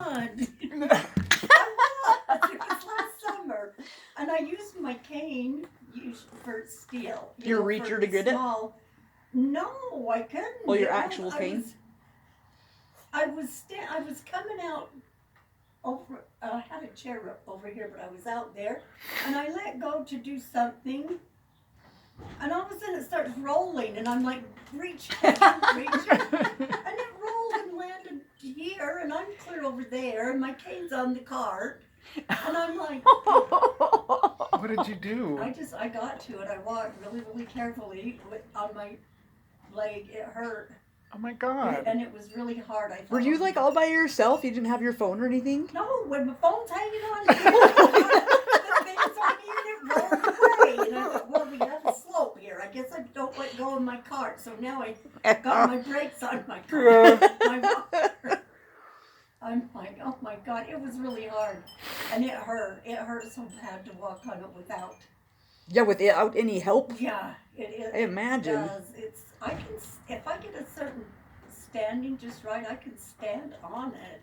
I was. It was last summer, and I used my cane for steel. Your reacher to get it? No, I couldn't. Well, your actual cane? I was coming out over. I had a chair over here, but I was out there, and I let go to do something, and all of a sudden it starts rolling, and I'm like reaching, and it rolled and landed here, and I'm clear over there, and my cane's on the cart, and I'm like, What did you do? I got to it. I walked really, really carefully on my leg. It hurt. Oh my God. And it was really hard. I thought, Were you like all by yourself? You didn't have your phone or anything? No, when my phone's hanging on the things on here, and it rolled away. And I thought, well, we have a slope here. I guess I don't let go of my cart. So now I got my brakes on my cart. My walker. I'm like, oh my God, it was really hard. And it hurt. It hurt so bad to walk on it without. Yeah, without any help? Yeah, it I imagine. does. If I get a certain standing just right, I can stand on it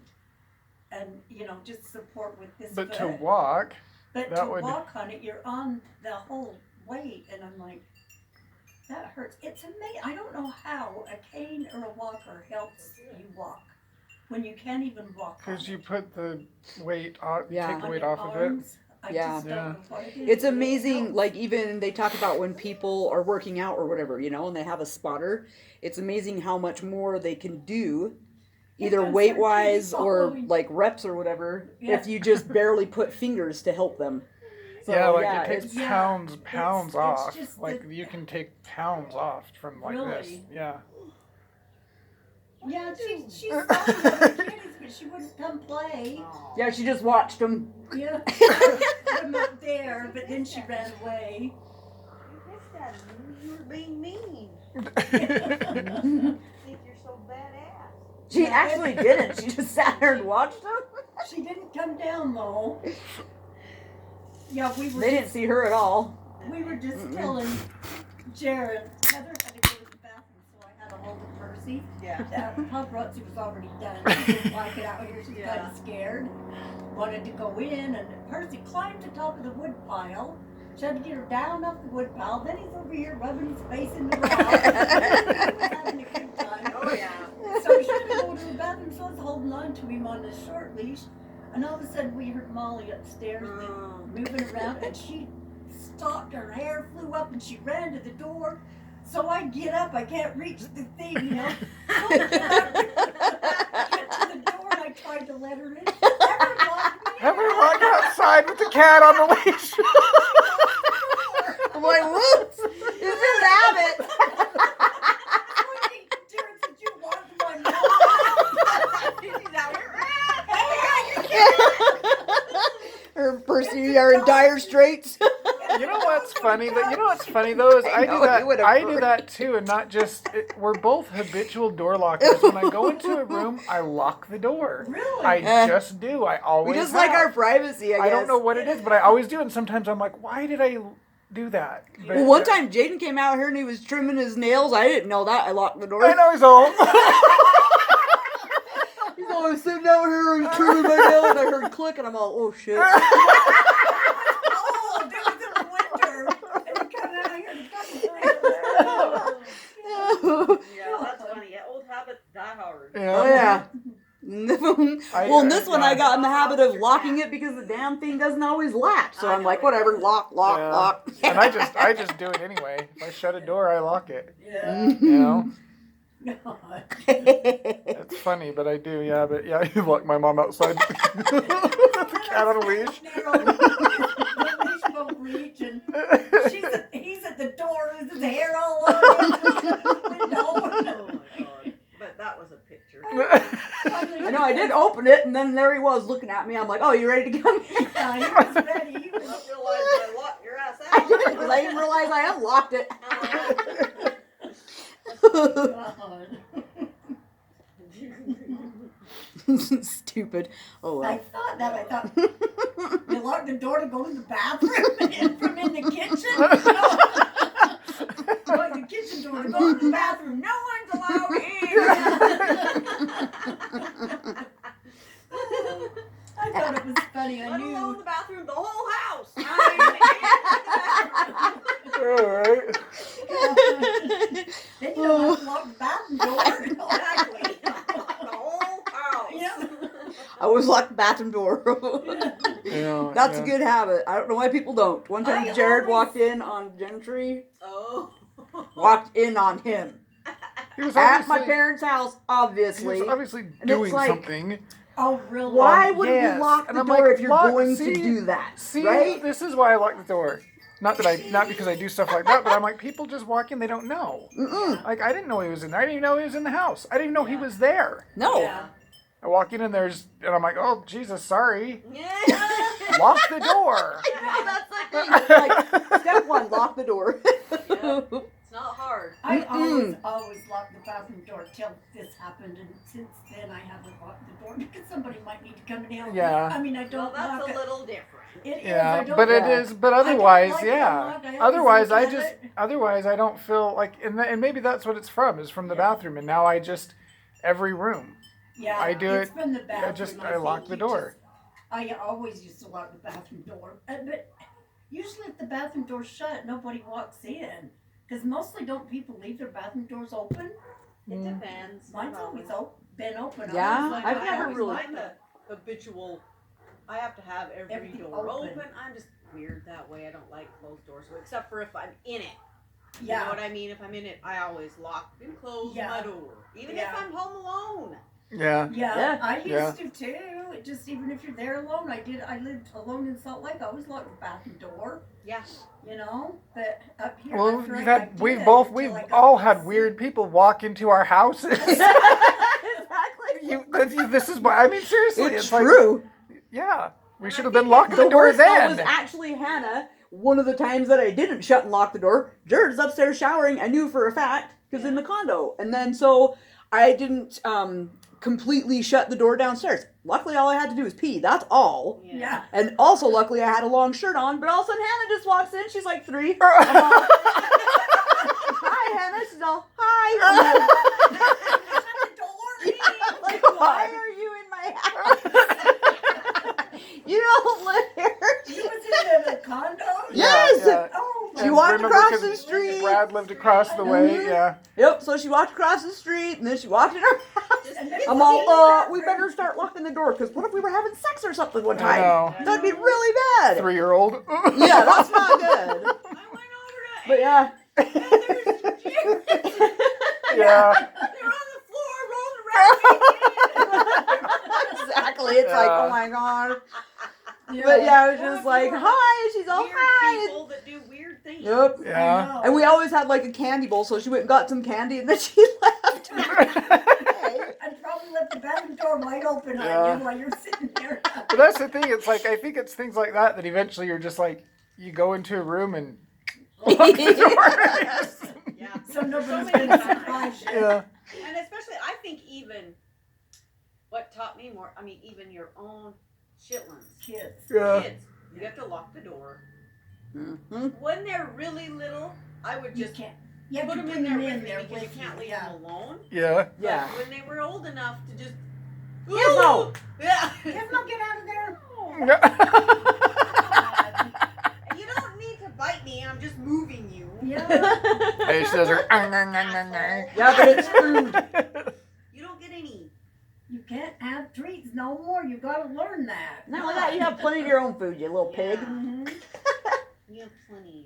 and, just support with this But foot. to walk, But that to would... walk on it, you're on the whole weight, and I'm like, that hurts. It's amazing. I don't know how a cane or a walker helps you walk when you can't even walk on Because you it. put the weight off, Yeah. take the On weight your off of it. arms, I Yeah. just don't know what it is. It's It amazing, helps. like even they talk about when people are working out or whatever, and they have a spotter. It's amazing how much more they can do, either Because weight they're wise or following. like reps or whatever, Yeah. if you just barely put fingers to help them. So, It takes it's- Yeah, pounds it's off. just Like that- you can take pounds off from like this. Really? Yeah. Yeah, she saw the other kitties, but she wouldn't come play. Yeah, she just watched them. Yeah, put them up there, but then she ran away. You were being mean. Think you're so badass. She Yeah. actually didn't. She just sat there and watched them. She didn't come down though. Yeah, They didn't see her at all. We were just Mm-mm. telling Jared, Heather had to go to the bathroom, so I had to hold of Percy. Yeah. That paparazzi was already done. She didn't like it out here. She was kind of scared. Wanted to go in, and Percy climbed to the top of the wood pile. She had to get her down off the wood pile. Then he's over here rubbing his face in the rock. He was having a good time. Oh yeah. So she had to go to the bathroom, so I was holding on to him on this short leash. And all of a sudden we heard Molly upstairs moving around, and she stopped, her hair flew up, and she ran to the door. So I get up, I can't reach the thing, So I get to the door, and I tried to let her in. Everyone outside with the cat on the leash. I'm like, whoops, it's his habit. Jared said, you walked my mouth. She's out here. Her Percy are in dire straits. You know what's funny? Though is I I know, do that. you would've I do heard. that too, and not just. We're both habitual door lockers. When I go into a room, I lock the door. Really? I just do. I We always. just like our have. privacy, I guess. I don't know what it is, but I always do, and sometimes I'm like, why did I do that? But, Well, one time Jaden came out here and he was trimming his nails. I didn't know that. I locked the door. I know he's old. He's always sitting out here and trimming my nails, and I heard click, and I'm all, oh shit. Oh, that was in the winter. And you come out here and Yeah, that's funny. Yeah, old habits die hard. Oh yeah. Well, in this one I got in the habit of locking it because the damn thing doesn't always latch. So I'm like, whatever, lock. Yeah. And I just do it anyway. If I shut a door, I lock it. Yeah. You know, God. it's funny, but I do. Yeah, but yeah, you lock my mom outside. The cat on a leash. The leash won't reach, and he's at the door with his hair all over the window. Oh my god. But that was a picture. I know, I did open it, and then there he was looking at me. I'm like, oh, you ready to come in? Yeah, he was ready. He I was didn't realize I locked your ass I out. didn't, because I didn't realize I unlocked it. God. Stupid. Oh I well. thought that. I thought you locked the door to go to the bathroom and from in the kitchen. Lock the kitchen door to go to the bathroom. No one's allowed here. I thought it was funny. I Let alone knew. the bathroom, the whole house. All right. Then you don't have to lock the bathroom door. Exactly. The whole house. Yeah. I always lock the bathroom door. Yeah, That's yeah. a good habit. I don't know why people don't. One time I Jared always- walked in on Gentry, Oh. walked in on him. He was At my obviously, parents' house, he obviously. was obviously it's doing like- something. Oh, really? Why would yes. we lock And the I'm door like, if you're lock- going see? to do that? See, right? this is why I lock the door. Not because I do stuff like that, but I'm like, people just walk in, they don't know. Mm-mm. Like, I didn't know he was in there. I didn't even know he was in the house. I didn't even know he was there. No. Yeah. I walk in and I'm like, oh, Jesus, sorry. Yeah. Lock the door. That's the thing. Like, step one, lock the door. It's not hard. I Mm-mm. always lock the bathroom door till this happened, and since then I haven't locked the door because somebody might need to come and help me. Yeah. I mean, I Well, don't that's lock a it. little different. It is, I Yeah, don't but it lock is. But I don't otherwise, like it yeah. unlocked. I always Otherwise, look I at just. it. Otherwise, I don't feel like, and maybe that's what it's from. Is from the Yeah. bathroom, and now I just every room. Yeah, I do it's it- from the bathroom. I lock think the you door. just- I always used to lock the bathroom door, but usually if the bathroom door's shut, nobody walks in. Because mostly don't people leave their bathroom doors open? It Mm. depends. Mine's always been open. Yeah, I always like I've my never doors really- like open. the habitual. I have to have every Everything door open. open. I'm just weird that way. I don't like closed doors, except for if I'm in it. You Yeah. know what I mean? If I'm in it, I always lock and close Yeah. my door, even Yeah. if I'm home alone. Yeah. Yeah, Yeah. I used Yeah. to too. It just even if you're there alone, I lived alone in Salt Lake. I always locked the bathroom door. Yeah. You know, but up here, Well, after you've I had did we've it both until we've I got all my had suit. weird people walk into our houses. Exactly. This is why I mean seriously, It's like, true. yeah, we should have been locking the The door worst though then. was actually Hannah. One of the times that I didn't shut and lock the door, Jared's upstairs showering. I knew for a fact because in the condo, and then so I didn't completely shut the door downstairs. Luckily, all I had to do was pee. That's all. Yeah. And also, luckily, I had a long shirt on. But all of a sudden, Hannah just walks in. She's like 3. Hi, Hannah. She's all, hi. Shut Like, why are you in my house? You don't live here. the door. You was in the condo? Yes. Yeah. Oh, She And walked remember, across 'cause the street. Brad lived across the way. Mhm. Yeah. Yep. So she walked across the street, and then she walked in her house. And then I'm we all, came we back. better start locking the door because what if we were having sex or something one I time? know. That'd be really bad. 3-year-old. Yeah, that's not good. I went over to But yeah. and there's Jerry. Yeah. They're on the floor rolling around. Exactly. It's like, Yeah. oh my god. Yeah. But yeah, it was Well, just if like, you were hi. She's all, Weird hi. people that do weird things. Yep. I Yeah. know. And we always had like a candy bowl, so she went and got some candy and then she left. And probably left the bathroom door wide open Yeah. on you while you're sitting there. But that's the thing. It's like I think it's things like that that eventually you're just like you go into a room and lock the door. Yeah. So nobody's many gonna times. surprise you. Yeah. And especially, I think even what taught me more, I mean, even your own chitlins, Kids. Yeah. kids, you have to lock the door. Mhm. When they're really little, I would You just can't. You have put to them bring in there them with in me there because you with can't you. leave Yeah. them alone. Yeah. Yeah. But when they were old enough to just, Gizmo. yeah. Gizmo, get out of there. And you don't need to bite me. I'm just moving you. Yeah. Hey, she does her. Yeah, but it's food. You don't get any. You can't have treats no more. You gotta learn that. Not only that, you have plenty of your own food, you little pig. Mhm. You have plenty.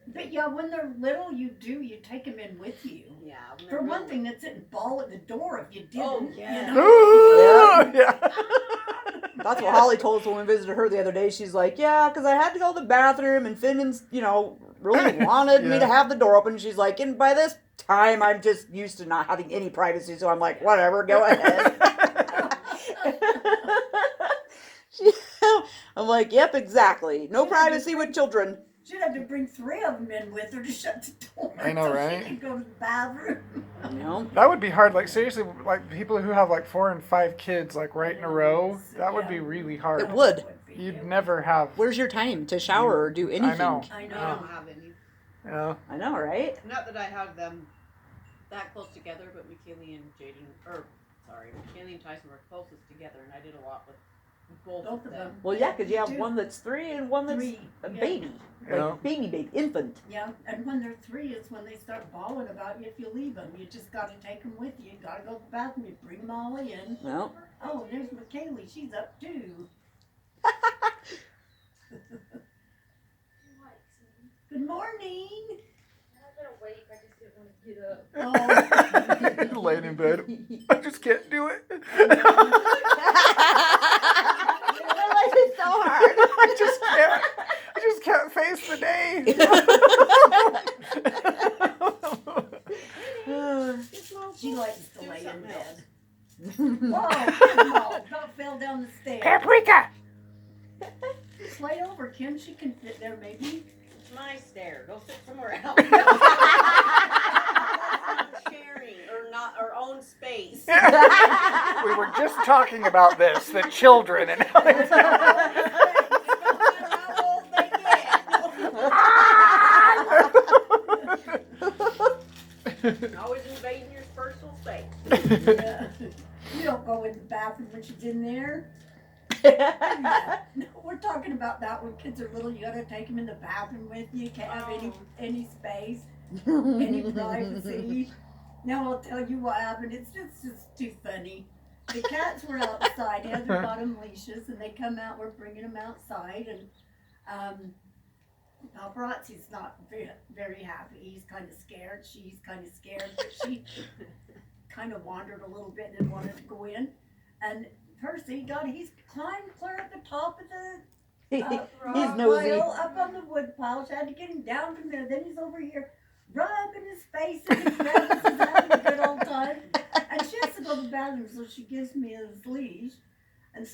But yeah, when they're little, you take them in with you. Yeah. when For they're one really- thing, they'd sit and bawl at the door if you didn't. Oh, yeah. You know? Ooh, yeah. That's what Holly told us when we visited her the other day. She's like, yeah, because I had to go to the bathroom and Finn, really wanted me Yeah. to have the door open. She's like, and by this time, I'm just used to not having any privacy. So I'm like, whatever, go ahead. I'm like, yep, exactly. No privacy with children. She'd have to bring 3 of them in with her to shut the door. I know, so right? She could go to the bathroom. You know? That would be hard. Like seriously, like people who have like 4 and 5 kids like right in a row. That would be really hard. It would. You'd never have. Where's your time to shower or do anything? I know. I I know. don't have any. Yeah. I know, right? Not that I have them that close together, but McKinley and Jaden, or sorry, Kaylee and Tyson were closest together, and I did a lot with both Both of them. Well, yeah, because you have Two. one that's 3 and one that's Three, a yeah. baby. Yeah. Like baby, infant. Yeah, and when they're 3 is when they start bawling about you if you leave them. You just got to take them with you. You got to go to the bathroom. You bring them all in. Well, Oh, there's McKaylee. She's up too. Good morning. I'm gonna wake. I just didn't want to get up. Oh, Laying in bed. I just can't do it. life is so hard. I just can't face the day. she likes to Do lay in something bed. else. Whoa, Don't fell down the stairs. Paprika. Slide over, Kim. She can fit there, maybe. It's my stair. Go sit somewhere else. Sharing or not our own space. We were just talking about this, the children and how they How old they get. Always invading your personal space. Yeah. You don't go in the bathroom when she's in there. No, we're talking about that when kids are little. You gotta take them in the bathroom with you. You can't have any space, any privacy. Now I'll tell you what happened. It's just too funny. The cats were outside. Heather got them leashes, and they come out. We're bringing them outside, and paparazzi's not very happy. He's kind of scared. She's kind of scared, but she kind of wandered a little bit and wanted to go in. And Percy he's climbed clear at the top of the He's nosy. pile, up on the wood pile. She had to get him down from there. Then he's over here rubbing his face and his crevices, having a good old time. And she has to go to the bathroom, so she gives me his leash. And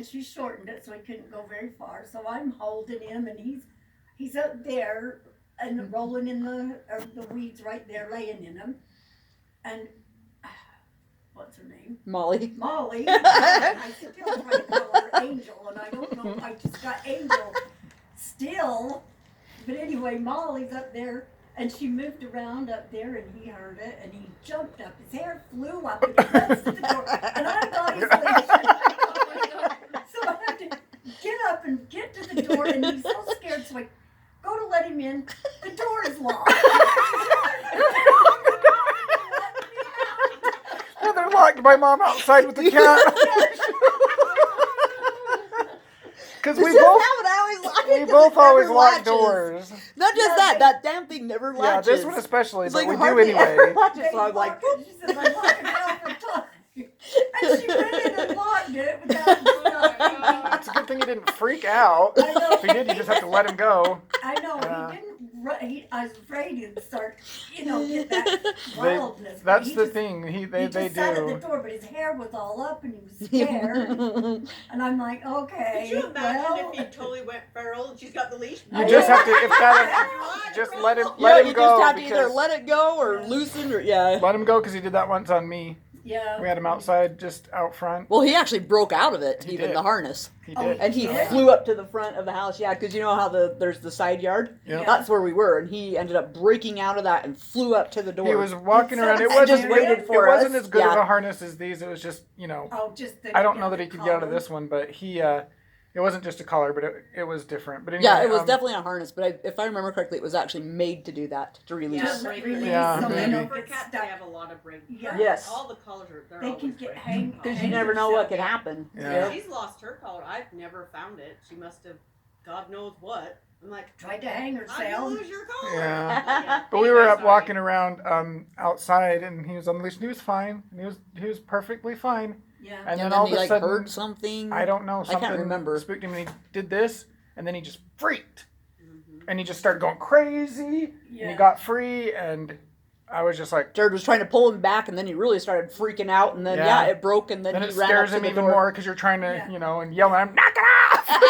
she shortened it so he couldn't go very far. So I'm holding him, and he's up there and rolling in the weeds right there, laying in them. And what's her name? Molly. Molly. I still trying to call her Angel, and I don't know. I just got Angel still. But anyway, Molly's up there, and she moved around up there, and he heard it, and he jumped up. His hair flew up, and he runs to the door, and I got his leash. So I had to get up and get to the door, and he's so scared, so I go to let him in. The door is locked. Yeah, they're locked. My mom outside with the cat. Because we It's just both how it always locks. we It both never always lock latches. doors. Not just Yeah, that damn thing never Yeah, latches. this one especially, It's but like we do hardly ever anyway. latches, They so I'm like, lock it. She says, I lock it down for time. And she went in and locked it without It's a good thing he didn't freak out. I know. If he did, you just have to let him go. I know, Yeah. he didn't I was afraid he'd start, get that wildness. but That's he the just- thing. They He they just sat at the do. door, but his hair was all up and he was scared. And I'm like, okay, Could you imagine well, if he totally went feral and she's got the leash? You just have to. If that, just let him yeah, him you go. just have to either because- let it go or Yeah. loosen or yeah. Let him go because he did that once on me. yeah. We had him outside, just out front. Well, he actually broke out of it, He even did. the harness, He Oh, did. and he Yeah. flew up to the front of the house. Yeah, because you know how there's the side yard. Yeah. Yeah. That's where we were, and he ended up breaking out of that and flew up to the door. He was walking around. It And wasn't. just waited It for wasn't us. as good of Yeah. a harness as these. It was just, Oh, just the, I don't know that he could get out of collar. this one, but he. It wasn't just a collar, but it was different. But anyway, yeah, it was definitely a harness, but if I remember correctly, it was actually made to do that, to release. Yeah, Just break release release. Yeah, so they maybe. don't For get cats, they stuck. have a lot of break. Yeah. Yes. All the collars are. They're They always can get breaking. hang. Because you hang never know what yourself. could happen. Yeah. She's lost her collar. I've never found it. She must have, God knows what. I'm like, Tried to hang how'd you herself. lose your collar? Yeah. But we were up walking around outside, and he was on the leash, and he was fine. And he was perfectly fine. Yeah. And then And all he of a like sudden, heard something. I don't know, I can't something remember. spooked him, and he did this, and then he just freaked, Mhm. and he just started going crazy, and Yeah. he got free, and I was just like. Jared was trying to pull him back, and then he really started freaking out, and then Yeah. it broke, and then Then he it ran up scares to him the even door. more because you're trying to, Yeah. and yell at him, knock it off!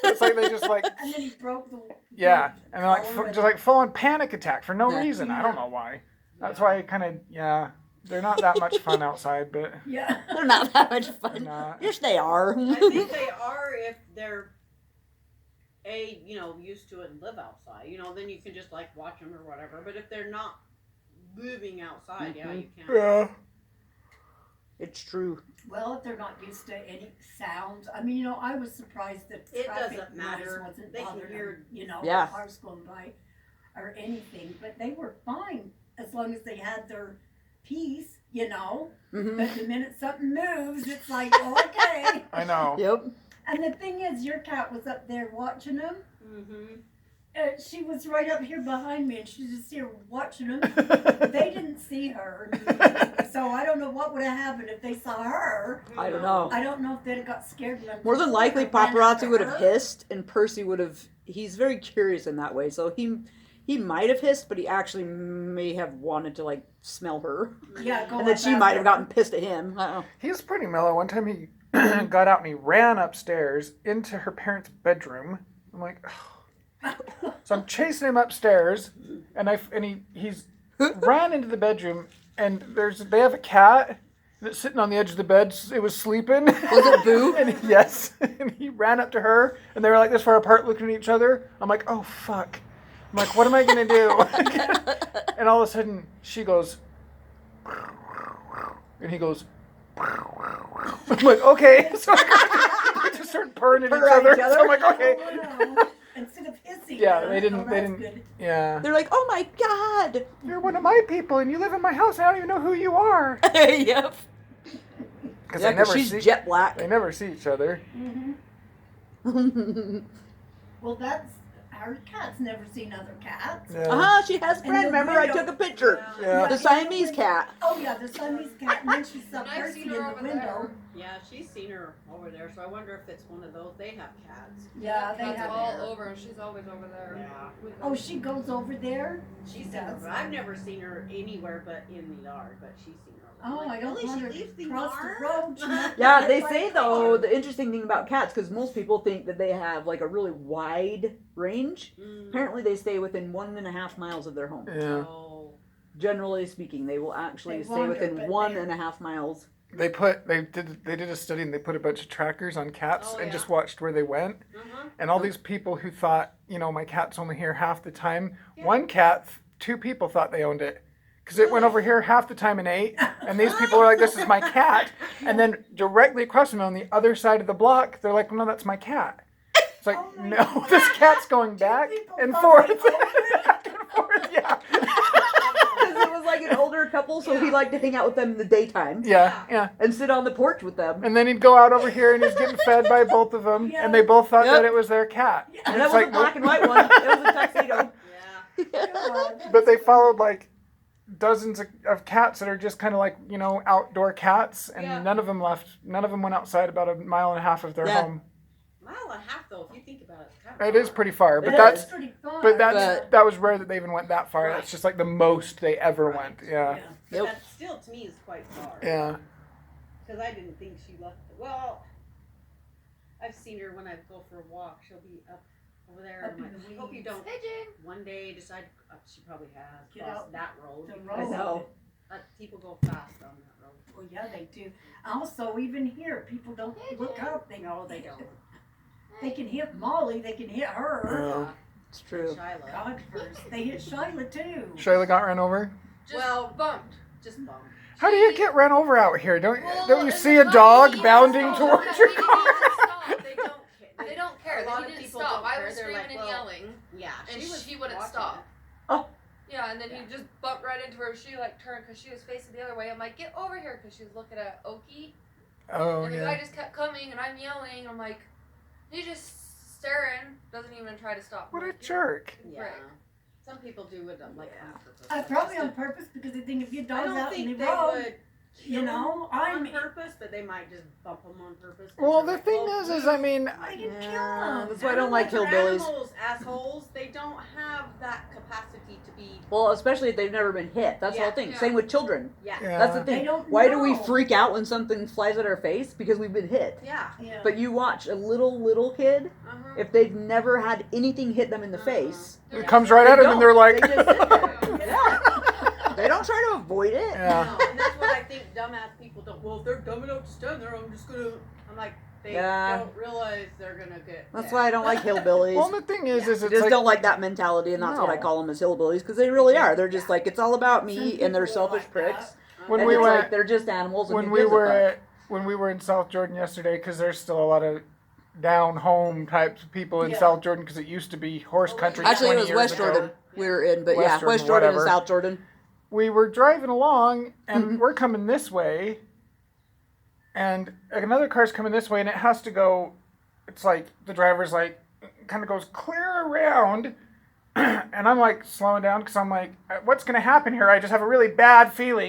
It's like they just like, And then he broke the. yeah, and they're like collar just like full on panic attack for no Yeah. reason. I don't know why. That's why I kind of they're not that much fun outside, but Yeah. They're not that much they're fun. not. Yes, they are. I think they are if they're used to it and live outside. Then you can just like watch them or whatever. But if they're not living outside, yeah, you can't. Yeah. It's true. Well, if they're not used to any sounds, I mean, I was surprised that It traffic doesn't noise matter. wasn't They can bothering hear- them, Yeah. cars going by or anything. But they were fine as long as they had their peace, Hmm. But the minute something moves, it's like, okay. I know. Yep. And the thing is, your cat was up there watching them. Mm-hmm. She was right up here behind me, and she was just here watching them. They didn't see her, so I don't know what would have happened if they saw her. I don't know. I don't know if they'd have got scared. and left More than her likely, or ran after paparazzi would have her. hissed, and Percy would have. He's very curious in that way, so he might have hissed, but he actually may have wanted to like smell her, Yeah, go and then up she after might have her. gotten pissed at him. I don't know. He was pretty mellow. One time he got out and he ran upstairs into her parents' bedroom. I'm like, so I'm chasing him upstairs, and he's ran into the bedroom, and they have a cat that's sitting on the edge of the bed. It was sleeping. Was it Boo? And yes, and he ran up to her, and they were like this far apart, looking at each other. I'm like, oh fuck. I'm like, what am I gonna do? And all of a sudden, she goes, and he goes. I'm like, okay. So I just started purring at Purr each at other. each other? So I'm like, okay. Oh, wow. Instead of hissing. Yeah, her. they didn't- Oh, they that's didn't- good. Yeah. They're like, oh my god. You're one of my people, and you live in my house, and I don't even know who you are. Yep. Because Yeah, they never she's see. jet black. They never see each other. Well, that's our cat's never seen other cats. Yeah. She has a And friend. the Remember, I window- took a picture. Yeah. The Siamese cat. Oh yeah, the Siamese cat, and then she saw And I've Percy seen in her the over window. Yeah, she's seen her over there, so I wonder if it's one of those. They have cats. Yeah, they Cats have. all over, and she's always over there. Yeah. with Oh, them. she goes over there. She's She seen her, does. but I've never seen her anywhere but in the yard. But she's seen her. Oh, I'm like, I don't really? want She her leaves the across the yard? road. She might Yeah, get they hit by say a though car. the interesting thing about cats, because most people think that they have like a really wide range. Mm. Apparently, they stay within 1.5 miles of their home. Yeah. Oh. Generally speaking, they will actually They stay wander, within but 1.5 miles. They did a study, and they put a bunch of trackers on cats Oh, and yeah. just watched where they went. Uh-huh. And all these people who thought, my cat's only here half the time. Yeah. One cat, 2 people thought they owned it. Because it went over here half the time and ate. And these people were like, this is my cat. And then directly across from me on the other side of the block, they're like, no, that's my cat. It's like, Oh my no, God. this cat's going back people and thought forth. they owned it. Back and forth, yeah. Because it was like an older couple, so he liked to hang out with them in the daytime Yeah. and sit on the porch with them. And then he'd go out over here and he's getting fed by both of them. Yeah. And they both thought Yep. that it was their cat. And that was a black and white one. It was a tuxedo. Yeah. God. But they followed like dozens of cats that are just kind of like, outdoor cats. And Yeah. none of them went outside about 1.5 miles of their Yeah. home. Mile and a half though, if you think about it. It's kind of It is far. pretty far. It But is. that's pretty fun. But But- that was rare that they even went that far. Right. That's just like the most they ever Right. went. Yeah. But Yep. that still to me is quite far. Yeah. Because I didn't think she left. Well, I've seen her when I go for a walk. She'll be up over there. Up and I'm in like, the I hope you weeds. don't Pigeon. one day decide. She probably has Get crossed out that road. the because, road. know. people go fast on that road. Well, yeah, they do. Also, even here, people don't look up. They know They don't. They can hit Molly. They can hit her. Yeah. It's true. Shiloh. God first. They hit Shyla too. Shayla got run over. Just Well, bumped. Just bummed. How do you get run over out here? Don't you and see the a guy dog didn't bounding stop. towards your He didn't car? even stop. They don't care. They don't care. A lot He of didn't people stop. don't I care. was They're screaming like, and well, yelling, Yeah, and she was. she wouldn't watching stop. Oh. Yeah, and then Yeah. he just bumped right into her. She like turned because she was facing the other way. I'm like, get over here, because she was looking at Oki, Oh and the guy yeah. just kept coming, and I'm yelling. I'm like, he's just staring, doesn't even try to stop. What I'm a like, jerk. Yeah. Right. Some people do it like on purpose. Probably Just on to- purpose because they think if your I dog's don't out in think the they road, would. you know, on I'm. purpose, but they might just bump them on purpose. 'cause Well, they're the thing well, is, I mean, I can kill Yeah, them. that's why I don't like animals are hillbillies. Animals, assholes. They don't have that capacity to be. Well, especially if they've never been hit. That's the whole Yeah. thing. Yeah. Same with children. Yeah. yeah. That's the They thing. don't Why do we know. freak out when something flies at our face? Because we've been hit. Yeah. Yeah. But you watch a little kid, Uh-huh. if they've never had anything hit them in the face, It comes right at them, and they're like, They just sit there. Yeah. They don't try to avoid it. yeah. No, and that's what I think dumbass people don't. Well, if they're dumb enough to stand there, I'm just gonna. I'm like, They Yeah. don't realize they're gonna get. That's hit. why I don't like hillbillies. Well, the thing is I it's just like, don't like that mentality, and that's what I No. call them as hillbillies, because they really are. They're just like, it's all about me, and they're Some people are selfish like pricks. When And we it's went- like, they're just animals, and when who we gives a were fuck? when we were in South Jordan yesterday, because there's still a lot of down home types of people in Yeah. South Jordan, because it used to be horse Oh, country. yeah. Actually, it 20 was years West ago. Jordan we were in, but West yeah, Jordan, West Jordan and whatever. South Jordan. We were driving along, and Mhm. we're coming this way, and another car's coming this way, and it has to go. It's like the driver's like kind of goes clear around, and I'm like slowing down because I'm like, what's gonna happen here? I just have a really bad feeling.